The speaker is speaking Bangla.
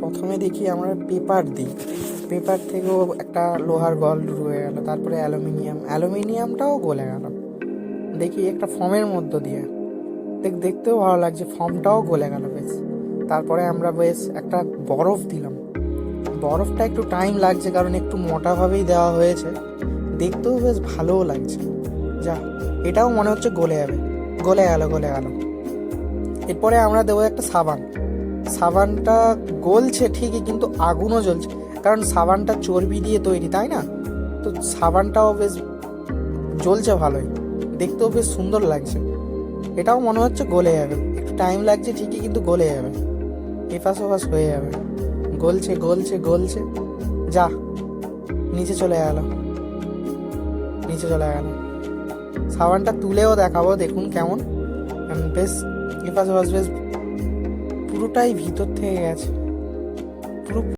প্রথমে দেখি আমরা পেপার দিই, পেপার থেকেও একটা লোহার গল হয়ে গেল, তারপরে অ্যালুমিনিয়ামটাও গলে গেল। দেখি একটা ফর্মের মধ্য দিয়ে, দেখতেও ভালো লাগছে, ফর্মটাও গলে গেল বেশ। তারপরে আমরা বেশ একটা বরফ দিলাম, বরফটা একটু টাইম লাগছে কারণ একটু মোটাভাবেই দেওয়া হয়েছে, দেখতেও বেশ ভালোও লাগছে। যা, এটাও মনে হচ্ছে গলে যাবে। গলে গেল। এরপরে আমরা দেবো একটা সাবান। সাবানটা গলছে ঠিকই, কিন্তু আগুনও জ্বলছে, কারণ সাবানটা চর্বি দিয়ে তৈরি, তাই না? তো সাবানটাও বেশ জ্বলছে ভালোই, দেখতেও বেশ সুন্দর লাগছে। এটাও মনে হচ্ছে গলে যাবে, একটু টাইম লাগছে ঠিকই, কিন্তু গলে যাবে, এপাশ ওপাশ হয়ে যাবে। গলছে গলছে গলছে, যা, নিচে চলে গেল। সাবানটা তুলেও দেখাবো, দেখুন কেমন বেশ এপাশ ওপাশ, বেশ পুরোটাই ভিতর থেকে গেছে পুরো।